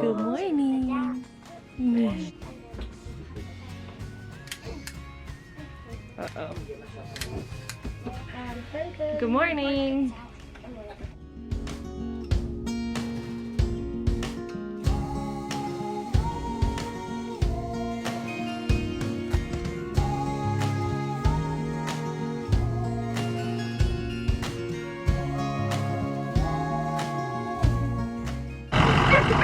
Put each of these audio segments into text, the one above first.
Good morning. Uh-oh. Good morning.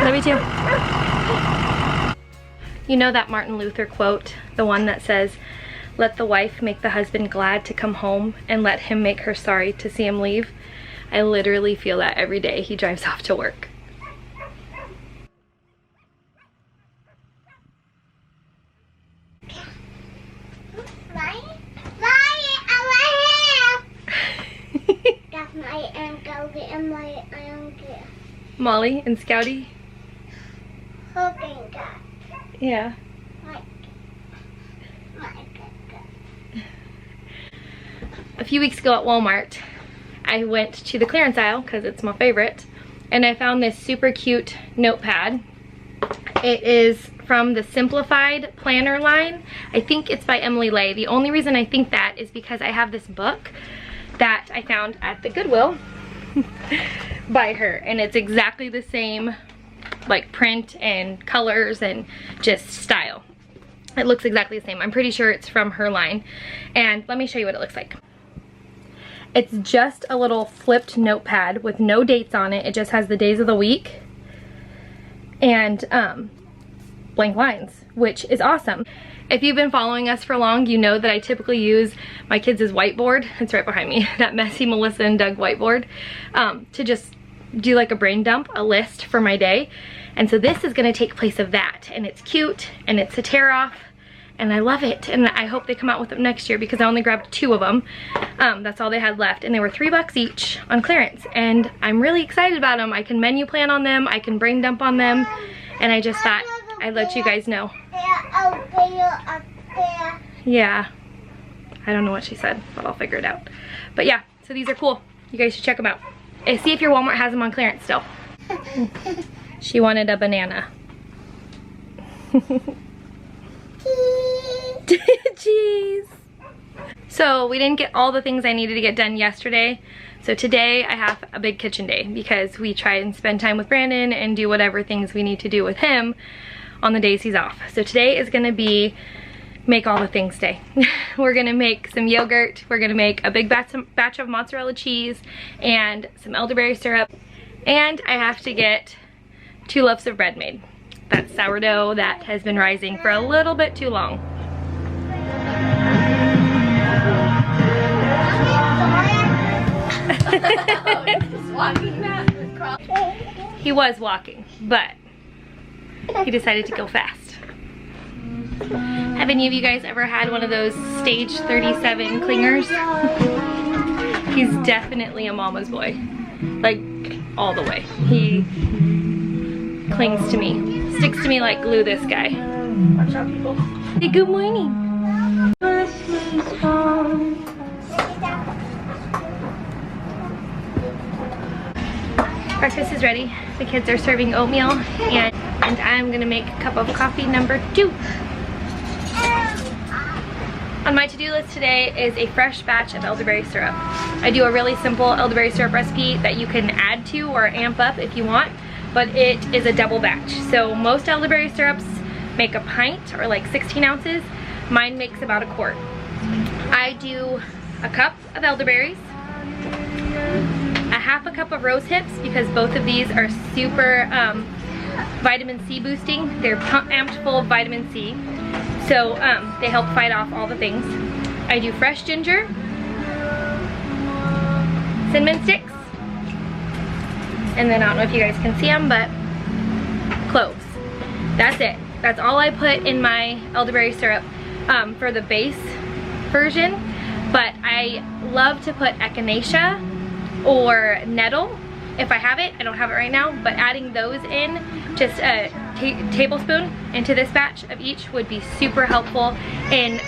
Love you too. You know that Martin Luther quote, the one that says, "Let the wife make the husband glad to come home and let him make her sorry to see him leave." I literally feel that every day he drives off to work. Molly and Scouty? Yeah. A few weeks ago at Walmart, I went to the clearance aisle because it's my favorite, and I found this super cute notepad. It is from the Simplified Planner line. I think it's by Emily Lay. The only reason I think that is because I have this book that I found at the Goodwill by her, and it's exactly the same like print and colors and just style. It looks exactly the same. I'm pretty sure it's from her line, and let me show you what it looks like. It's just a little flipped notepad with no dates on it. It just has the days of the week and blank lines, which is awesome. If you've been following us for long, you know that I typically use my kids' whiteboard. It's right behind me, that messy Melissa and Doug whiteboard, to just do like a brain dump, a list for my day. And so this is gonna take place of that, and it's cute and it's a tear off, and I love it, and I hope they come out with them next year because I only grabbed 2 of them. That's all they had left, and they were $3 each on clearance, and I'm really excited about them. I can menu plan on them, I can brain dump on them, and I just thought I'd let you guys know. Yeah, I don't know what she said, but I'll figure it out. But yeah, so these are cool. You guys should check them out. And see if your Walmart has them on clearance still. She wanted a banana. Jeez. So we didn't get all the things I needed to get done yesterday. So today I have a big kitchen day because we try and spend time with Brandon and do whatever things we need to do with him on the days he's off. So today is gonna be make all the things day. We're gonna make some yogurt, we're gonna make a big batch of mozzarella cheese and some elderberry syrup, and I have to get 2 loaves of bread made. That's sourdough that has been rising for a little bit too long. He was walking, but he decided to go fast. Have any of you guys ever had one of those stage 37 clingers? He's definitely a mama's boy. Like, all the way. He clings to me. Sticks to me like glue, this guy. Watch out, people. Hey, good morning. Breakfast is ready. The kids are serving oatmeal, and I'm gonna make a cup of coffee number 2. On my to-do list today is a fresh batch of elderberry syrup. I do a really simple elderberry syrup recipe that you can add to or amp up if you want, but it is a double batch. So most elderberry syrups make a pint, or like 16 ounces. Mine makes about a quart. I do a cup of elderberries, a half a cup of rose hips, because both of these are super vitamin C boosting. They're amped full of vitamin C. So they help fight off all the things. I do fresh ginger, cinnamon sticks, and then I don't know if you guys can see them, but cloves. That's it. That's all I put in my elderberry syrup for the base version. But I love to put echinacea or nettle if I have it. I don't have it right now, but adding those in, just a tablespoon into this batch of each, would be super helpful in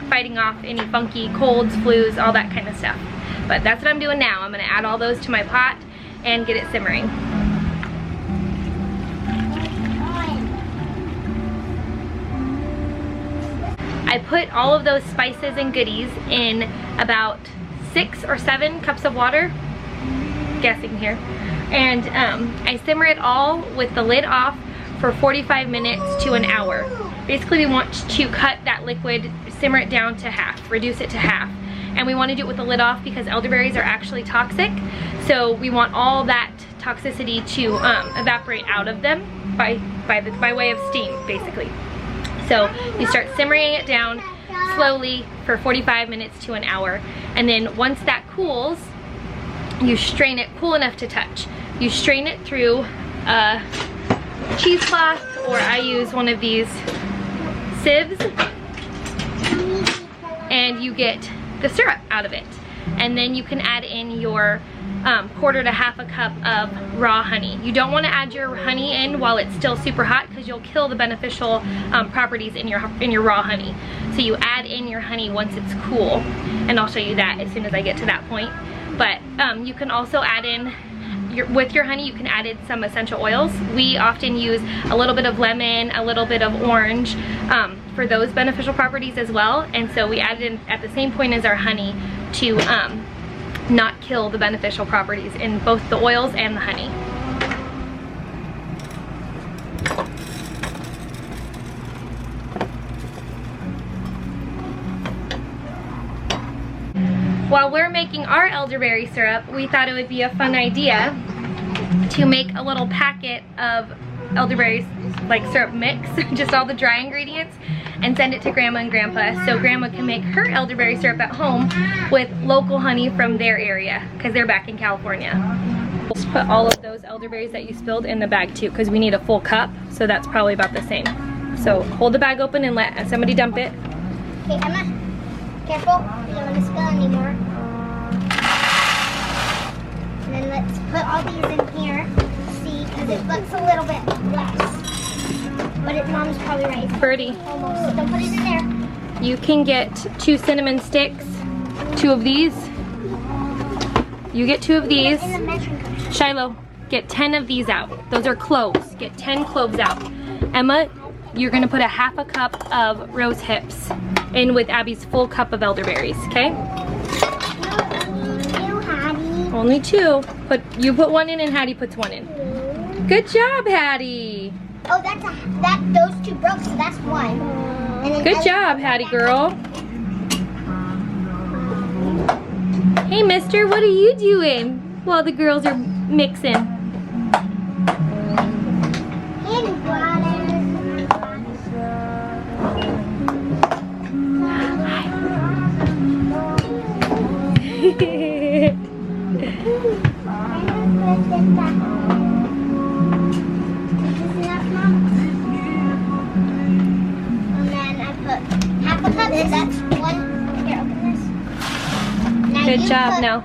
fighting off any funky colds, flus, all that kind of stuff. But that's what I'm doing now. I'm gonna add all those to my pot and get it simmering. I put all of those spices and goodies in about 6 or 7 cups of water, guessing here, and I simmer it all with the lid off for 45 minutes to an hour. Basically, we want to cut that liquid, simmer it down to half, reduce it to half. And we want to do it with the lid off because elderberries are actually toxic. So we want all that toxicity to evaporate out of them by way of steam, basically. So you start simmering it down slowly for 45 minutes to an hour. And then once that cools, you strain it cool enough to touch. You strain it through a cheesecloth, or I use one of these sieves, and you get the syrup out of it. And then you can add in your 1/4 to 1/2 cup of raw honey. You don't want to add your honey in while it's still super hot because you'll kill the beneficial properties in your raw honey. So you add in your honey once it's cool, and I'll show you that as soon as I get to that point. But you can also add in, with your honey, you can add in some essential oils. We often use a little bit of lemon, a little bit of orange for those beneficial properties as well. And so we add it in at the same point as our honey to not kill the beneficial properties in both the oils and the honey. While we're making our elderberry syrup, we thought it would be a fun idea to make a little packet of elderberry like syrup mix, just all the dry ingredients, and send it to Grandma and Grandpa so Grandma can make her elderberry syrup at home with local honey from their area because they're back in California. Just put all of those elderberries that you spilled in the bag too, because we need a full cup, so that's probably about the same. So hold the bag open and let somebody dump it. Okay, Emma, careful, you don't want to spill anymore. And then let's put all these in here, see, because it looks a little bit less. But Mom's probably right. Birdie. Almost. Don't put it in there. You can get 2 cinnamon sticks, 2 of these. You get 2 of these. In the measuring cup. Shiloh, get 10 of these out. Those are cloves. Get 10 cloves out. Emma, you're gonna put a 1/2 cup of rose hips in with Abby's full cup of elderberries, okay? Only 2. You put 1 in and Hattie puts 1 in. Good job, Hattie. Oh, those 2 broke, so that's 1. And then Good job, Hattie girl. Hey, mister, what are you doing while the girls are mixing? And water. That's 1. Here, open this. Now Good job. Now.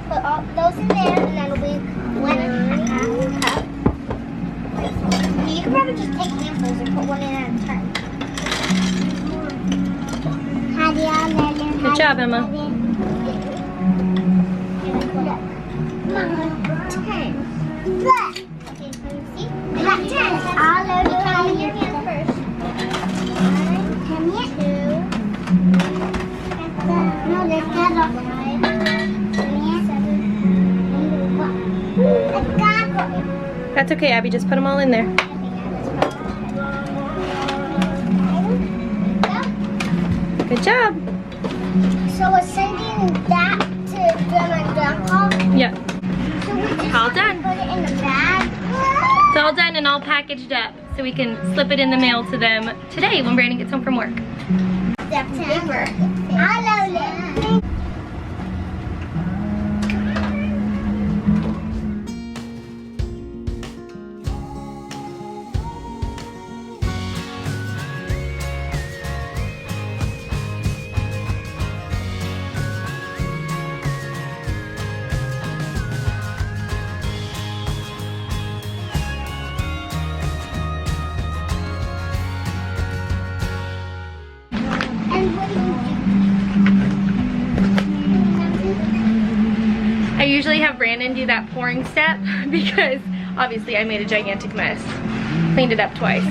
Put all those in there, and that'll be 1.5 cup. You can probably just take handfuls and put 1 in at a time. Good job, Emma. Okay, see? I got 10. I'll load it on your hand first. 1, 2. No, there's 10 of them. 7. That's okay, Abby. Just put them all in there. Good job. So we're sending that to Grandma and Grandpa? Yep. So we just All have done. to put it in the bag? It's all done and all packaged up, so we can slip it in the mail to them today when Brandon gets home from work. September. I love it. I usually have Brandon do that pouring step because obviously I made a gigantic mess. Cleaned it up twice.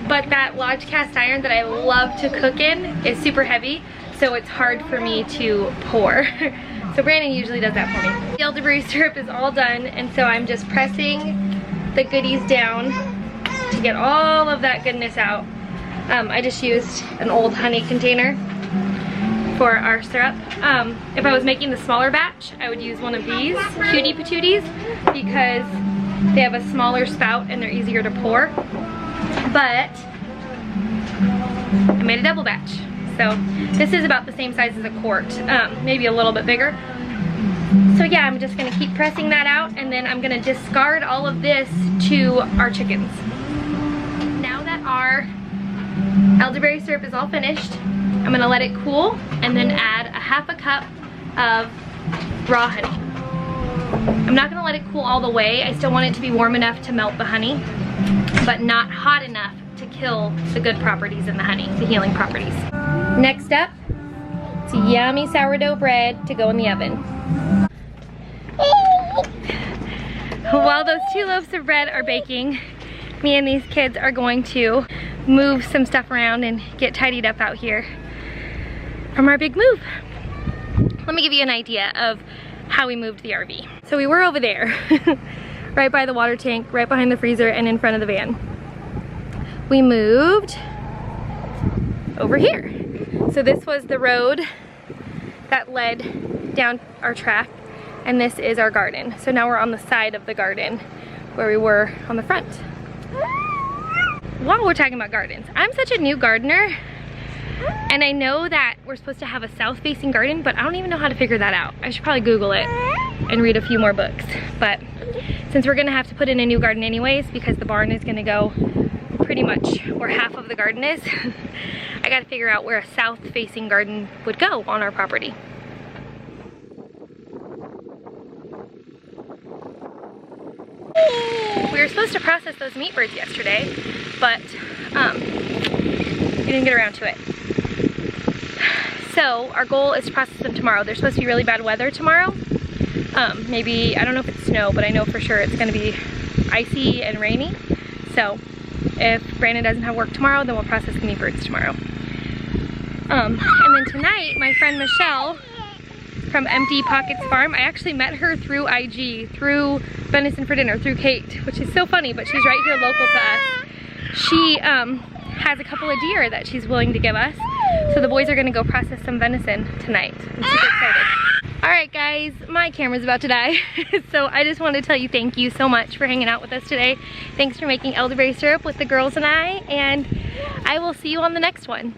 but that Lodge cast iron that I love to cook in is super heavy, so it's hard for me to pour. So Brandon usually does that for me. The elderberry syrup is all done, and so I'm just pressing the goodies down to get all of that goodness out. I just used an old honey container for our syrup. If I was making the smaller batch, I would use one of these cutie patooties because they have a smaller spout and they're easier to pour. But I made a double batch. So this is about the same size as a quart, maybe a little bit bigger. So yeah, I'm just gonna keep pressing that out, and then I'm gonna discard all of this to our chickens. Now that our elderberry syrup is all finished, I'm gonna let it cool and then add a half a cup of raw honey. I'm not gonna let it cool all the way. I still want it to be warm enough to melt the honey, but not hot enough to kill the good properties in the honey, the healing properties. Next up, it's yummy sourdough bread to go in the oven. While those 2 loaves of bread are baking, me and these kids are going to move some stuff around and get tidied up out here from our big move. Let me give you an idea of how we moved the RV. So we were over there, right by the water tank, right behind the freezer, and in front of the van. We moved over here. So this was the road that led down our track, and this is our garden. So now we're on the side of the garden where we were on the front. While we're talking about gardens, I'm such a new gardener, and I know that we're supposed to have a south-facing garden, but I don't even know how to figure that out. I should probably Google it and read a few more books. But since we're gonna have to put in a new garden anyways, because the barn is gonna go pretty much where half of the garden is, I gotta figure out where a south-facing garden would go on our property. We were supposed to process those meat birds yesterday, but we didn't get around to it. So our goal is to process them tomorrow. There's supposed to be really bad weather tomorrow. Maybe, I don't know if it's snow, but I know for sure it's gonna be icy and rainy. So if Brandon doesn't have work tomorrow, then we'll process the meat birds tomorrow. And then tonight, my friend Michelle from Empty Pockets Farm, I actually met her through IG, through Venison for Dinner, through Kate, which is so funny, but she's right here local to us. She has a couple of deer that she's willing to give us. So the boys are gonna go process some venison tonight. I'm super excited. All right guys, my camera's about to die. So I just wanted to tell you thank you so much for hanging out with us today. Thanks for making elderberry syrup with the girls and I will see you on the next one.